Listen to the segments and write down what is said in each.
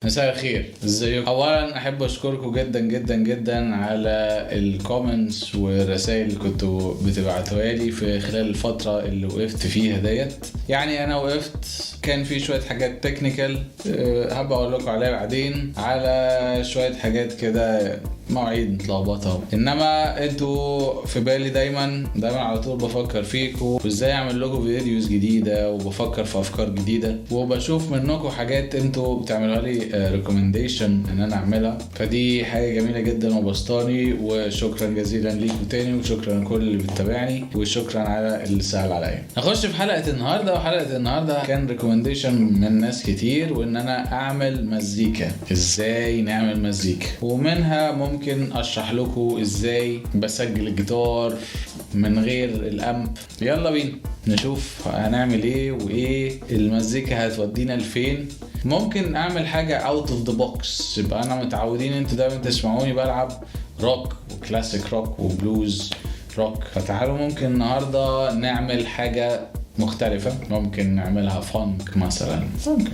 مساء الخير، ازيكم؟ اولا احب اشكركم جدا جدا جدا على الكومنتس والرسائل اللي كنتوا بتبعتوها لي في خلال الفتره اللي وقفت فيها ديت. يعني انا وقفت كان في شويه حاجات تكنيكال هبقى اقول لكم عليها بعدين، على شويه حاجات كده مواعيد متلخبطه، انما انتوا في بالي دايما على طول. بفكر فيكم وازاي اعمل لكم فيديوز جديده، وبفكر في افكار جديده، وبشوف منكم حاجات انتوا بتعملوها لي ريكومنديشن ان انا اعملها. فدي حاجه جميله جدا وبسطاني، وشكرا جزيلا ليكم تاني، وشكرا لكل اللي بتتابعني، وشكرا على اللي سأل عليا. نخش في حلقه النهارده، وحلقه النهارده كان ريكومنديشن من ناس كتير، وان انا اعمل مزيكا. ازاي نعمل مزيكا، ومنها ممكن اشرح لكم ازاي بسجل الجيتار من غير الامب. يلا بينا نشوف هنعمل ايه، وايه المزيكا هتودينا لفين. ممكن اعمل حاجه اوت اوف ذا بوكس، يبقى انا متعودين انتوا دايما تسمعوني بلعب روك وكلاسيك روك وبلوز روك، فتعالوا ممكن النهارده نعمل حاجه مختلفه. ممكن نعملها فانك مثلا، ممكن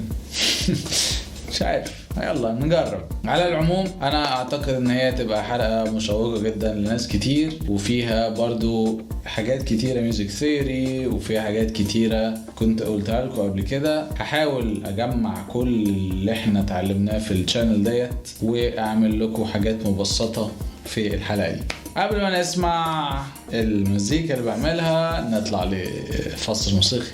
مش عارف، يلا نجرب. على العموم انا اعتقد ان هي تبقى حلقة مشوقة جدا لناس كتير، وفيها برضو حاجات كتيرة ميوزك ثيوري، وفيها حاجات كتيرة كنت قلتها لكم قبل كده. هحاول اجمع كل اللي احنا اتعلمناه في الشانل ديت، واعمل لكم حاجات مبسطة في الحلقة دي. قبل ما نسمع المزيكا اللي بعملها نطلع لفصل موسيقي.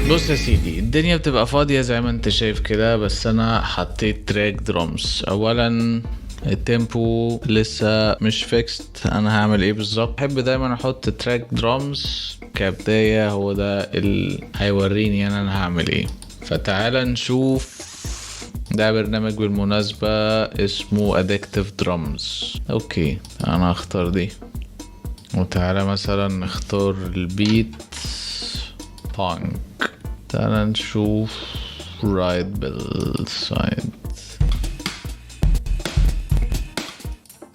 بص يا سيدي، الدنيا بتبقى فاضية زي ما انت شايف كده، بس انا حطيت تراك درامز. اولا التيمبو لسه مش فيكست، انا هعمل ايه بالظبط. بحب دايما احط تراك درامز كبداية، هو ده اللي هيوريني انا هعمل ايه. فتعالى نشوف. ده برنامج بالمناسبة اسمه Addictive Drums. اوكي انا هختار دي، وتعالى مثلا نختار البيت بانك. تعالى نشوف رايت بالسايد.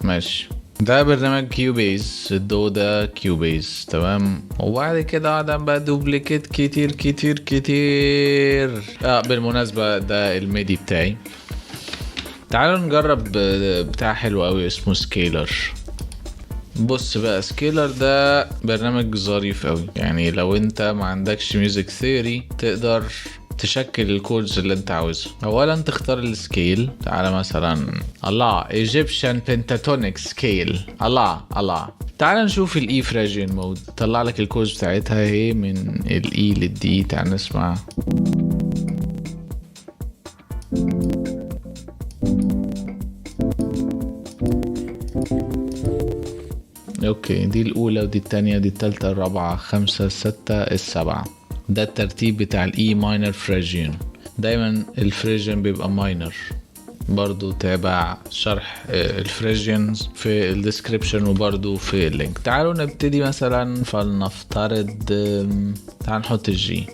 ماشي، ده برنامج كيوبيز. الدو ده كيوبيز، تمام. وبعد كده قاعد بقى دوبليكيت كتير كتير كتير. بالمناسبة ده الميدي بتاعي. تعالوا نجرب بتاع حلو قوي اسمه سكيلر. بص بقى، سكيلر ده برنامج ظريف قوي. يعني لو انت ما عندكش ميوزك ثيوري تقدر تشكل الكودز اللي انت عاوزها. اولا تختار السكيل. تعالى مثلا Egyptian pentatonic scale. الله تعالى نشوف الاي فراجين مود. طلع لك الكودز بتاعتها اهي من الاي للدي. تعالى نسمع. اوكي، دي الاولى، ودي التانية، دي التالتة، الرابعة، خمسة، ستة، السبعة. ده الترتيب بتاع الاي ماينر فراجين. دايما الفراجين بيبقى ماينر. برضو تابع شرح الفراجينز في الديسكريبشن، وبرضو في اللينك. تعالوا نبتدي مثلا، فلنفترض تعال نحط الجي.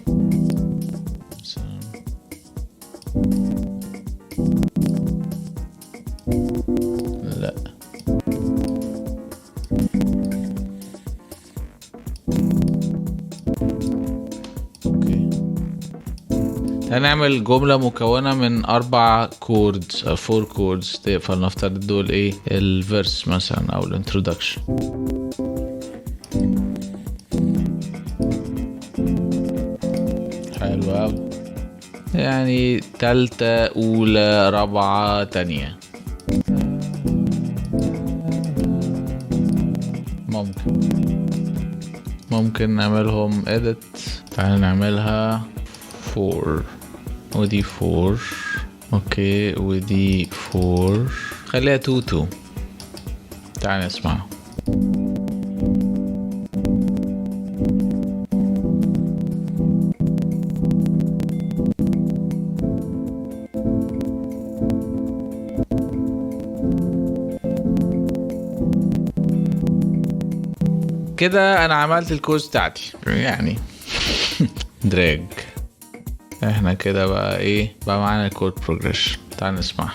لا، هنعمل جملة مكونة من 4 كوردز أو 4 كوردز. فلنفترض دول ايه؟ الفيرس مثلا او الانترودكشن. حلو اوي، يعني تالتة، اولى، رابعة، تانية. ممكن نعملهم edit. تعال نعملها 4، ودي 4. اوكي، ودي 4. خليها 2 2. تعال نسمع. كده انا عملت الكورس بتاعتي يعني دراج. احنا كده بقى ايه بقى معانا الكود بروجريشن. تعال نسمع.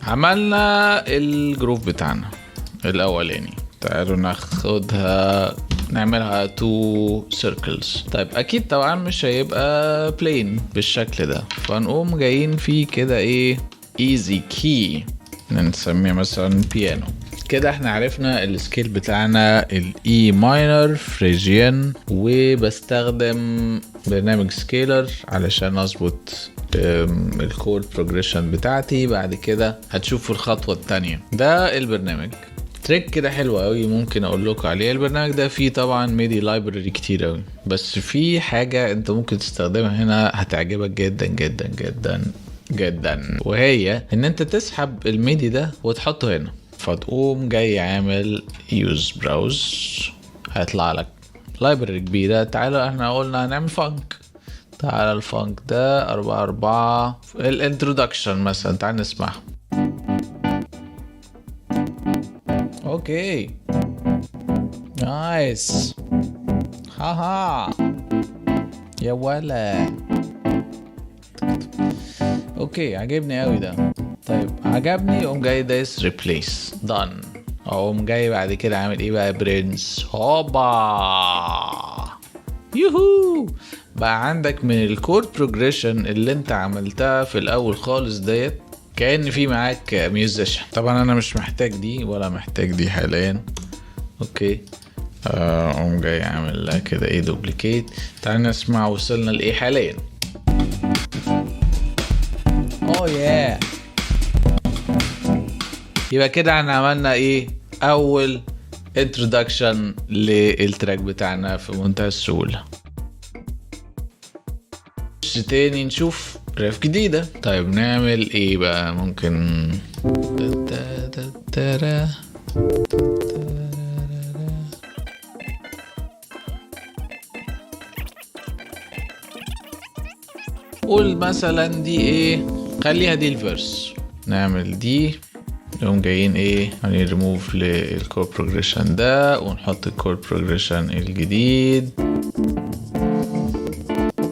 عملنا الجروف بتاعنا الاولاني. تعالوا ناخدها نعملها 2 circles. طيب اكيد طبعا مش هيبقى plain بالشكل ده، فنقوم جايين فيه كده ايه easy key نسميه مثلا بيانو. كده احنا عرفنا السكيل بتاعنا الاي ماينر فريجيان، وبستخدم برنامج سكيلر علشان اظبط الكورد بروجريشن بتاعتي. بعد كده هتشوفوا الخطوة التانية. ده البرنامج تريك كده حلو قوي ممكن اقول لكم عليه. البرنامج ده فيه طبعا ميدي لايبرري كتير قوي، بس في حاجة انت ممكن تستخدمها هنا هتعجبك جدا جدا جدا جدا، وهي ان انت تسحب الميدي ده وتحطه هنا، فتقوم جاي عامل يوز براوز هيطلع لك لايبرري كبيرة. تعالوا احنا قلنا هنعمل فانك، تعالى الفانك ده 4 الانترودكشن مثلا، تعال نسمعها. اوكي نايس، هاها يا ولا. اوكي عجبني قوي ده. طيب عجبني، قوم جاي دايس ريبليس دان، اقوم جاي بعد كده عامل ايه بقى برنس، هوبا يوهو. بقى عندك من الكورد بروجريشن اللي انت عملتها في الاول خالص ديت كأن في معاك ميوزيشن. طبعا انا مش محتاج دي ولا محتاج دي حاليا. اوكي اقوم جاي اعمل كده ايه دوبليكيت. تعال نسمع وصلنا لايه حاليا. ياه يبقى كده احنا عملنا ايه اول انترودكشن للتراك بتاعنا في منتهى السهولة. تاني نشوف ريف جديدة. طيب نعمل ايه بقى؟ ممكن قول مثلا دي ايه، خليها دي الفيرس، نعمل دي. نقوم جايين ايه هنريموف للكور بروجريشن ده ونحط الكور بروجريشن الجديد.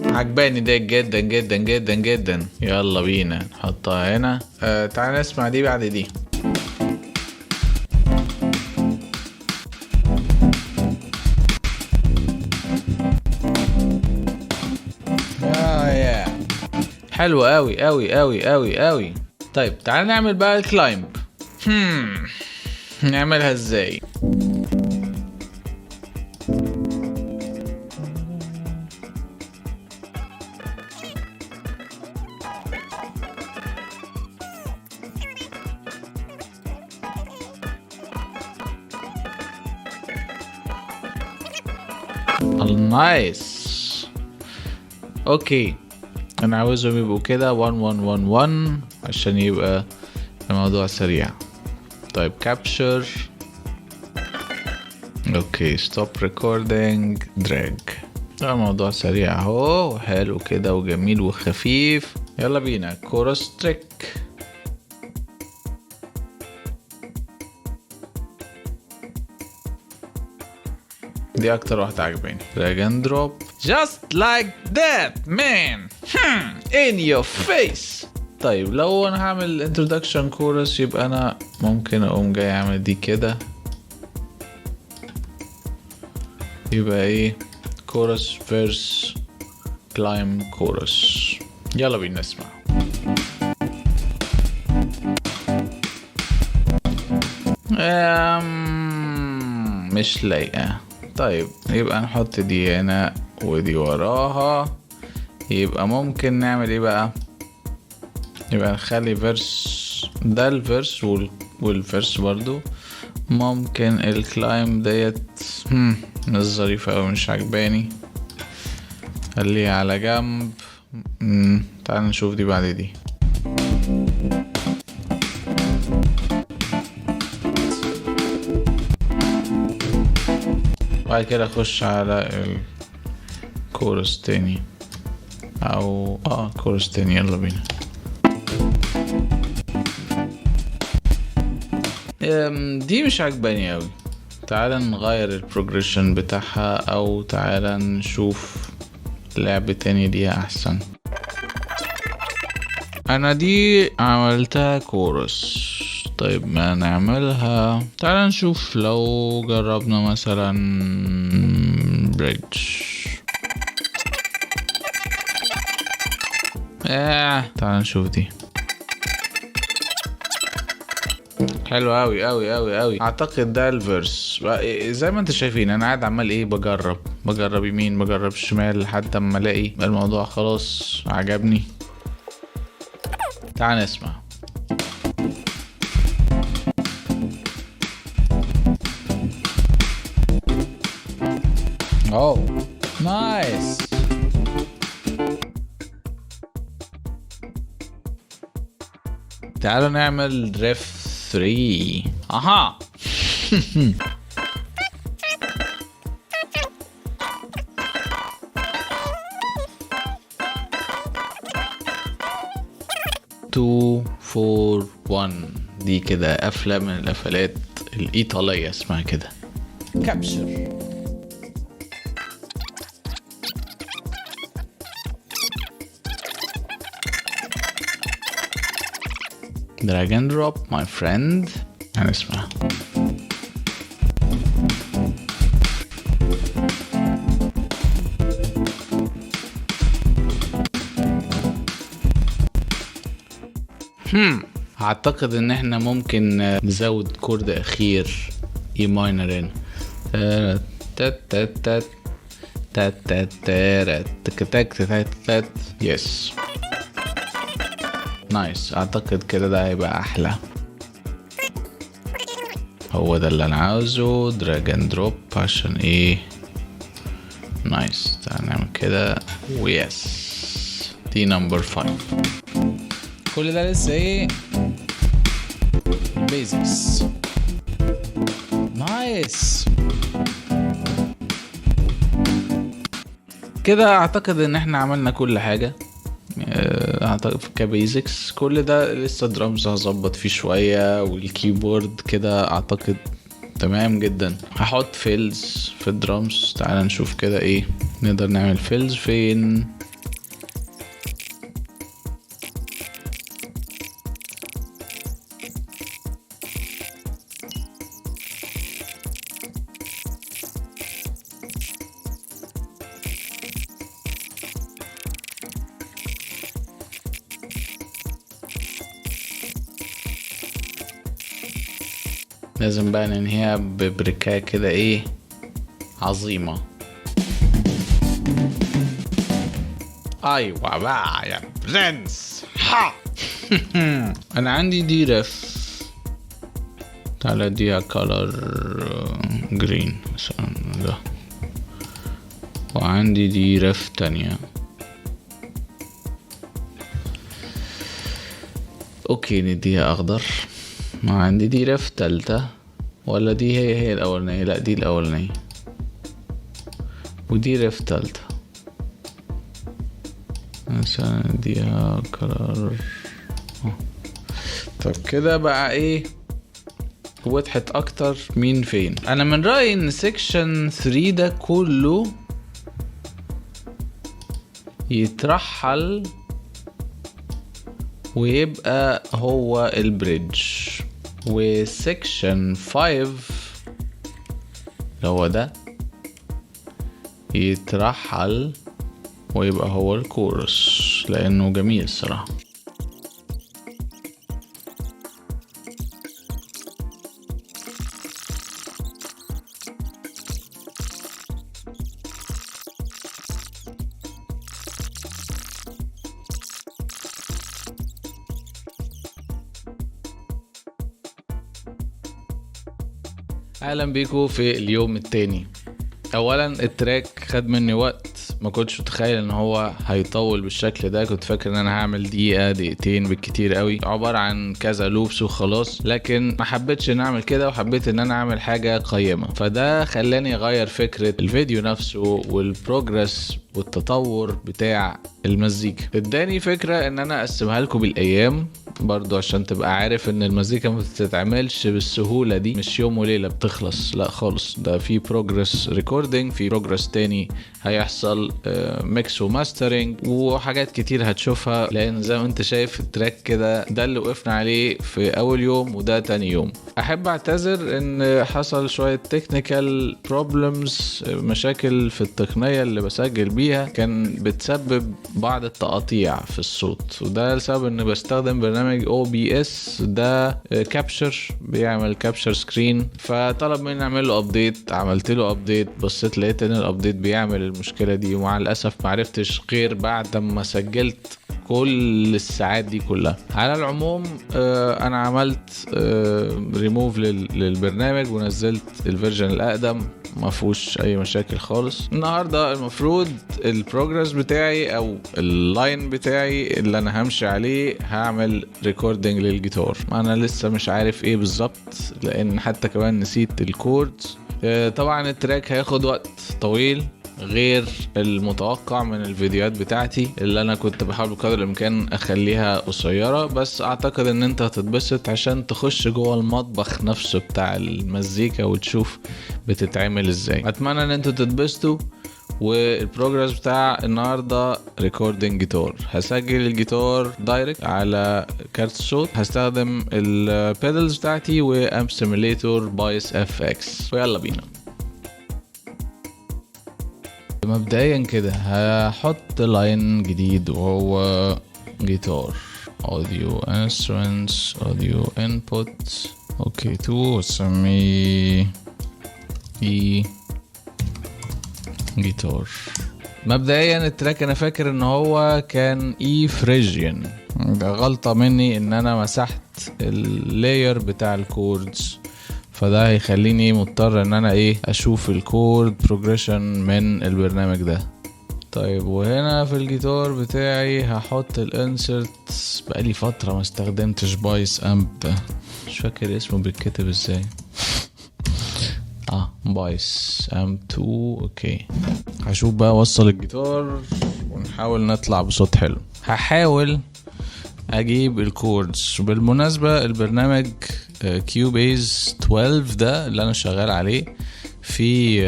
عجباني ده جدا جدا جدا جدا. يلا بينا نحطها هنا. تعال نسمع دي بعد دي. حلو قوي قوي قوي قوي قوي. طيب تعال نعمل بقى الكلايمب. نعملها ازاي؟ نايس. اوكي انا عاوزهم يبقوا كده 1 1 1 1 عشان يبقى الموضوع سريع. طيب كابتشر، اوكي ستوب ريكوردينج، دراج. الموضوع سريع اهو، حلو كده وجميل وخفيف. يلا بينا كورس تريك. دي اكتر واحدة عجباني. drag and drop just like that man in your face. طيب لو انا هعمل introduction chorus يبقى انا ممكن اقوم جاي اعمل دي كده، يبقى ايه chorus verse climb chorus. يلا بينا نسمع. مش لايقة. طيب يبقى نحط دي هنا ودي وراها. يبقى ممكن نعمل ايه بقى؟ يبقى نخلي فيرس ده الفيرس والفيرس برضو. ممكن الكلايم ديت مش ظريفة اوي، مش عجباني، خليها على جنب. تعال نشوف دي بعد دي. بعد كده اخش على الكورس تاني او كورس تاني. يلا بينا. دي مش عجباني اوي. تعال نغير البروجريشن بتاعها او تعال نشوف لعبة تاني ليها احسن. انا دي عملتها كورس. طيب ما نعملها، تعال نشوف لو جربنا مثلا بريدج. تعال نشوف دي. حلو اوي اوي اوي اوي. اعتقد ده الفيرس زي ما انت شايفين. انا قاعد عمال ايه، بجرب يمين بجرب شمال لحد اما الاقي الموضوع خلاص عجبني. تعال نسمع. اوه نايس. تعالوا نعمل دريفت 3. اها. two four one. دي كده قفلة من القفلات الإيطالية اسمها كده. كابشر. drag and drop my friend. هنسمع. اعتقد ان احنا ممكن نزود كورد اخير اي ماينر هنا. تات تات تات تات تات تات تات تات. يس نايس. اعتقد كده ده هيبقى احلى. هو ده اللي انا عاوزه. دراج اند دروب عشان ايه. نايس. تعال نعمل كده ويس. دي نمبر 5. كل ده لسه ايه بيزكس. نايس. كده اعتقد ان احنا عملنا كل حاجة. اعتقد كبيزكس كل ده. لسه درامز هظبط فيه شوية والكيبورد كده اعتقد تمام جدا. هحط فيلز في الدرامز. تعال نشوف كده ايه نقدر نعمل فيلز فين. لازم بقى ننهيها ببريكاية كده ايه عظيمة. ايوه بقى يا برنس. ها. انا عندي دي رف. تعالى اديها كولر جرين مثلا ده. وعندي دي رف تانية. اوكي نديها اخضر. ما عندي دي رف تالتة. ولا دي هي الاولانية. لا دي الاولانية. ودي رف تالتة مثلا نديها كلر. طب كده بقى ايه وضحت اكتر مين فين. انا من رأيي ان سيكشن 3 ده كله يترحل ويبقى هو البريدج. وسيكشن 5 اللي هو ده يترحل ويبقى هو الكورس لانه جميل الصراحة. اهلا بيكم في اليوم التاني. اولا التراك خد مني وقت. ما كنتش متخيل ان هو هيطول بالشكل ده. كنت فاكر ان انا هعمل دقيقة دقيقتين بالكتير قوي عبارة عن كذا لوبس وخلاص. لكن ما حبيتش ان اعمل كده وحبيت ان انا اعمل حاجة قيمة. فده خلاني اغير فكرة الفيديو نفسه والبروجرس والتطور بتاع المزيكا. اداني فكرة ان انا اقسمها لكم بالايام برضو عشان تبقى عارف ان المزيكا ما بتتعملش بالسهولة دي. مش يوم وليلة بتخلص لا خالص. ده في بروجرس ريكوردينج. في بروجرس تاني هيحصل يحصل ميكس وماسترنج وحاجات كتير هتشوفها، لان زي ما انت شايف التراك كده ده اللي وقفنا عليه في اول يوم وده تاني يوم. احب اعتذر ان حصل شوية تكنيكال بروبلمز، مشاكل في التقنية اللي بسجل بيها كان بتسبب بعض التقاطيع في الصوت، وده لسبب ان بستخدم برنامج OBS ده كابشر، بيعمل كابشر سكرين، فطلب مني اعمل له ابديت. عملت له ابديت، بصيت لقيت ان الابديت بيعمل المشكلة دي، ومع الاسف معرفتش غير بعد ما سجلت كل الساعات دي كلها. على العموم انا عملت ريموف للبرنامج ونزلت الفيرجن الاقدم، ما فيهوش اي مشاكل خالص. النهارده المفروض البروجرس بتاعي او اللاين بتاعي اللي انا همشي عليه هعمل ريكوردنج للجيتار. انا لسه مش عارف ايه بالظبط، لان حتى كمان نسيت الكوردز. طبعا التراك هياخد وقت طويل غير المتوقع من الفيديوهات بتاعتي اللي انا كنت بحاول بقدر الامكان اخليها قصيرة، بس اعتقد ان انت هتتبسط عشان تخش جوه المطبخ نفسه بتاع المزيكا وتشوف بتتعمل ازاي. اتمنى ان انتوا تتبسطوا. والبروجرس بتاع النهارده ريكوردنج جيتار، هسجل الجيتار دايركت على كارت الصوت، هستخدم البيدلز بتاعتي وامب سيميليتور بايس FX، ويلا بينا. مبدئيا كده هحط لاين جديد وهو جيتار audio instruments audio input اوكي 2 واسميه اي جيتار. مبدئيا التراك انا فاكر ان هو كان اي فريجيان، ده غلطة مني ان انا مسحت اللاير بتاع الكوردز، فده هيخليني مضطر ان انا اشوف الكورد بروجريشن من البرنامج ده. طيب وهنا في الجيتار بتاعي هحط الانسرت. بقالي فترة ما استخدمتش بايس امب ده، مش فاكر اسمه بيتكتب ازاي. بايس امب 2 اوكي. هشوف بقى اوصل الجيتار ونحاول نطلع بصوت حلو. هحاول اجيب الكوردز. بالمناسبة البرنامج كيوبيز 12 ده اللي انا شغال عليه في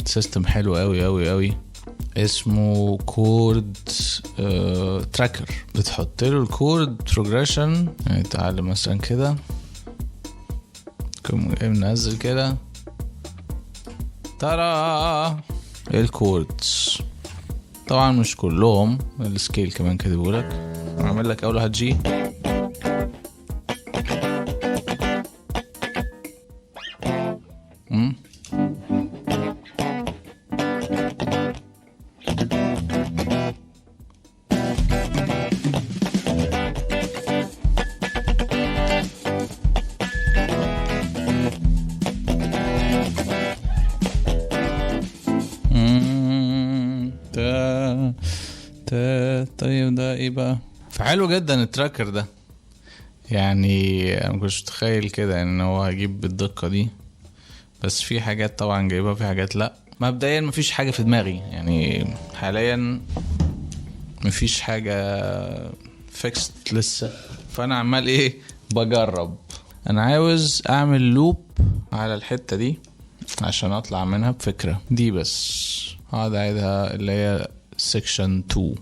سيستم حلو قوي قوي قوي اسمه كورد تراكر، بتحط له الكورد بروجريشن. يعني تعالى مثلا كده ننزل كده، ترى الكوردز طبعا مش كلهم، السكيل كمان كاتبهولك. اعمل لك اول واحد جي، طيب ده ايه بقى؟ فحلو جدا التراكر ده، يعني انا مكنتش متخيل كده ان هو هيجيب بالدقة دي، بس في حاجات طبعا جايبها في حاجات لا. مبدئيا مفيش حاجة في دماغي، يعني حاليا مفيش حاجة فيكست لسه، فانا عمال بجرب. انا عاوز اعمل لوب على الحتة دي عشان اطلع منها بفكرة دي، بس هقعد اعيدها اللي هي سيكشن 2.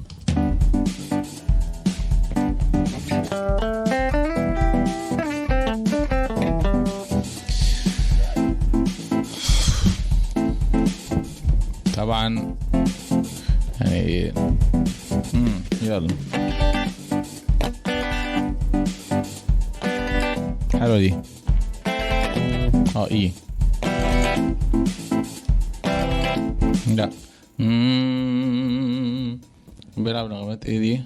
طبعا يعني يلا حلوة دي. ايه لا بيلعب نغمات ايه دي؟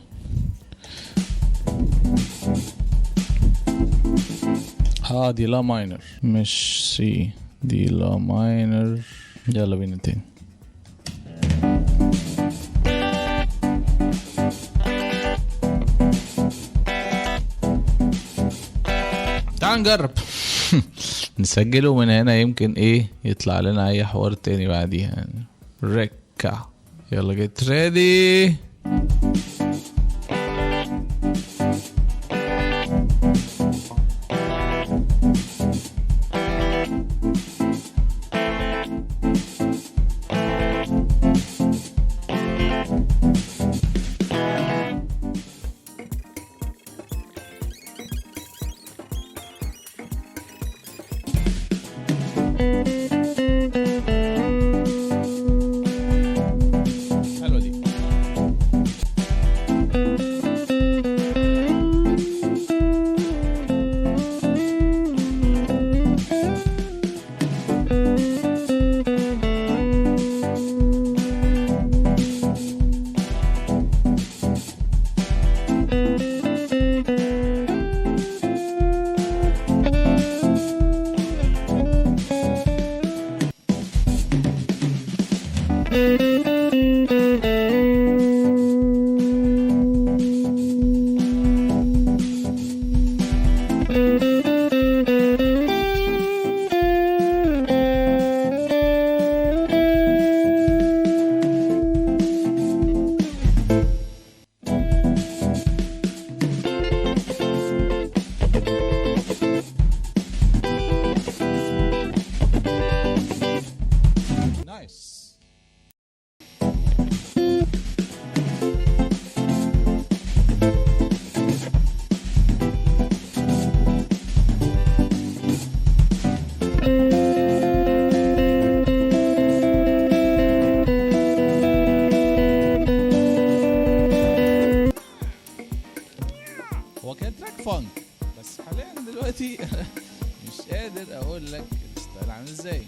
دي لا ماينر مش سي، دي لا ماينر. يلا بينا تاني. تعال نجرب نسجله من هنا، يمكن يطلع لنا اي حوار تاني بعديها يعني. ركع يلا جيت ريدي. هو كان تراك فانك، بس حاليا دلوقتي مش قادر اقول لك الستايل عامل ازاي.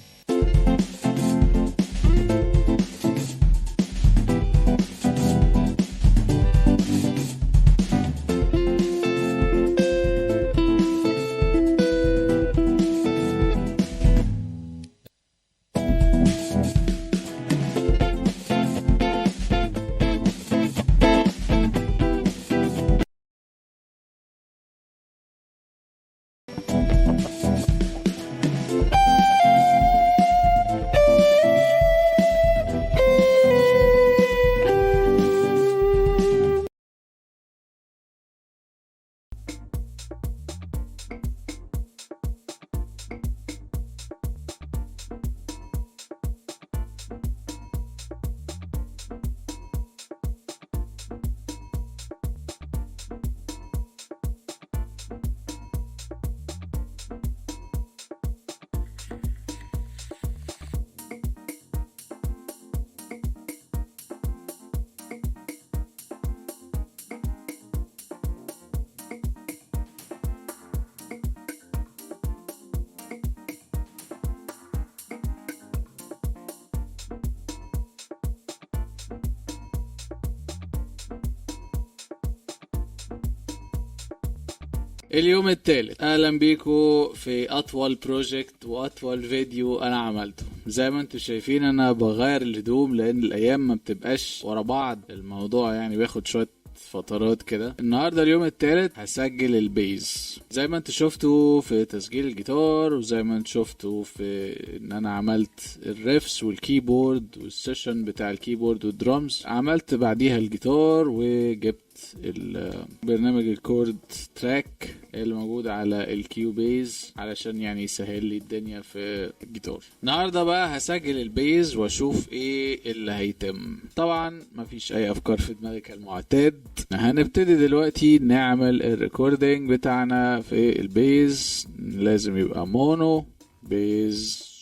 اليوم الثالث، اهلا بيكم في اطول بروجكت واطول فيديو انا عملته. زي ما انتم شايفين انا بغير الهدوم لان الايام ما بتبقاش ورا بعض، الموضوع يعني بياخد شوية فترات كده. النهارده اليوم الثالث هسجل البيز زي ما انتوا شفتوا في تسجيل الجيتار، وزي ما انتوا شفتوا في ان انا عملت الريفس والكيبورد والسيشن بتاع الكيبورد والدرامز. عملت بعديها الجيتار وجبت البرنامج الكورد تراك اللي موجود على الكيو بيز علشان يعني يسهل لي الدنيا في الجيتار. النهارده بقى هسجل البيز واشوف ايه اللي هيتم. طبعا مفيش اي افكار في دماغي كالمعتاد. هنبتدي دلوقتي نعمل الريكوردينج بتاعنا في البيز. لازم يبقى مونو بيز.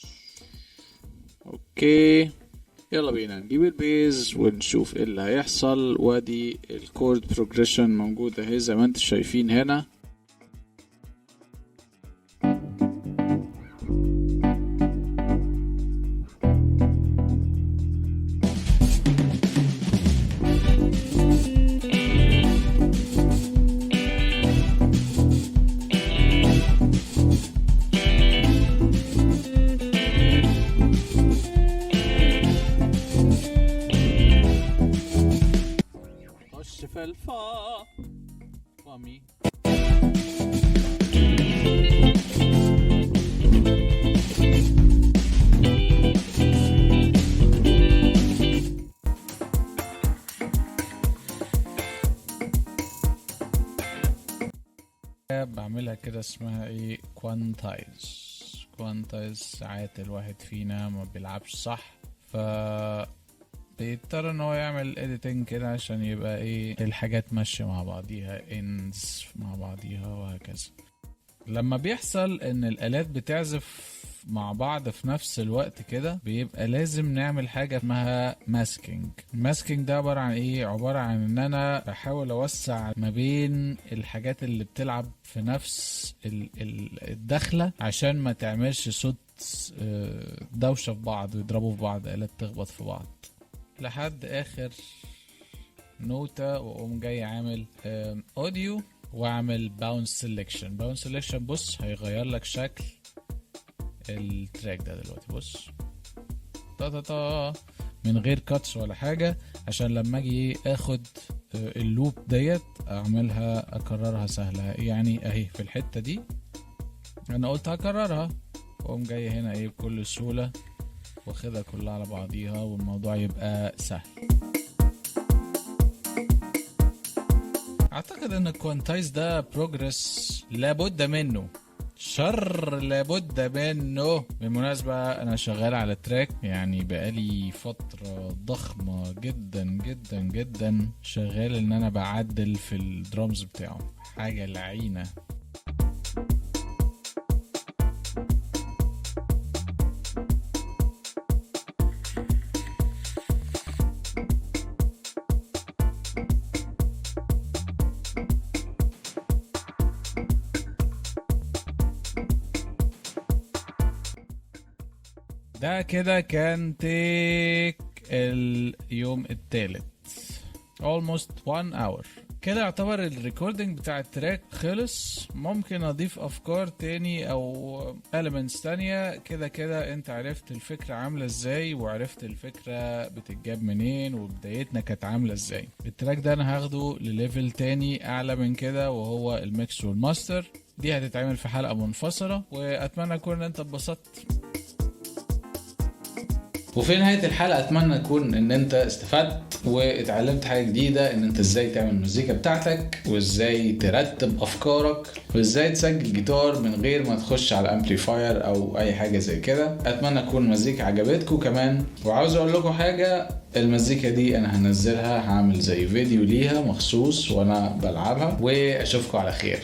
اوكي، يلا بينا نجيب البيز ونشوف ايه اللي هيحصل. وادي الكورد بروجريشن موجود اهي زي ما انتم شايفين هنا. في الفا فامي. بعملها كده اسمها ايه، كوانتايز. ساعات الواحد فينا ما بيلعبش صح، ف بيضطر ان هو يعمل editing كده عشان يبقى ايه الحاجات ماشية مع بعضيها، ends مع بعضيها وهكذا. لما بيحصل ان الالات بتعزف مع بعض في نفس الوقت كده بيبقى لازم نعمل حاجة اسمها ماسكينج. ده عبارة عن ايه؟ عبارة عن ان انا بحاول اوسع ما بين الحاجات اللي بتلعب في نفس الدخلة عشان ما تعملش صوت دوشة في بعض ويضربوا في بعض، الات تخبط في بعض لحد اخر نوتة. واقوم جاي عامل اوديو واعمل باونس سيلكشن. بص هيغير لك شكل التراك ده دلوقتي. بص من غير كاتس ولا حاجة، عشان لما اجي اخد اللوب ديت اعملها اكررها سهلة. يعني اهي في الحتة دي انا قلت هكررها، واقوم جاي هنا ايه بكل سهولة واخدها كلها على بعضيها والموضوع يبقى سهل. اعتقد ان الكوانتايز ده بروجرس لابد منه، شر لابد منه. بالمناسبة انا شغال على تراك، يعني بقالي فترة ضخمة جدا جدا جدا شغال ان انا بعدل في الدرامز بتاعه، حاجة لعينة. ده كده كان تيك اليوم الثالث almost 1 hour. كده يعتبر الريكوردينج بتاع التراك خلص. ممكن اضيف افكار تاني او elements تانية. كده انت عرفت الفكرة عاملة ازاي، وعرفت الفكرة بتتجاب منين، وبدايتنا كانت عاملة ازاي. التراك ده انا هاخده لليفل تاني اعلى من كده، وهو الميكس والماستر. دي هتتعمل في حلقة منفصلة، واتمنى اكون انت اتبسطت. وفي نهاية الحلقة اتمنى اكون ان انت استفدت واتعلمت حاجة جديدة، ان انت ازاي تعمل المزيكا بتاعتك، وازاي ترتب افكارك، وازاي تسجل جيتار من غير ما تخش على امبليفاير او اي حاجة زي كده. اتمنى تكون المزيكا عجبتكم كمان. وعاوز اقول لكم حاجة، المزيكا دي انا هنزلها، هعمل زي فيديو ليها مخصوص وانا بلعبها، واشوفكم على خير.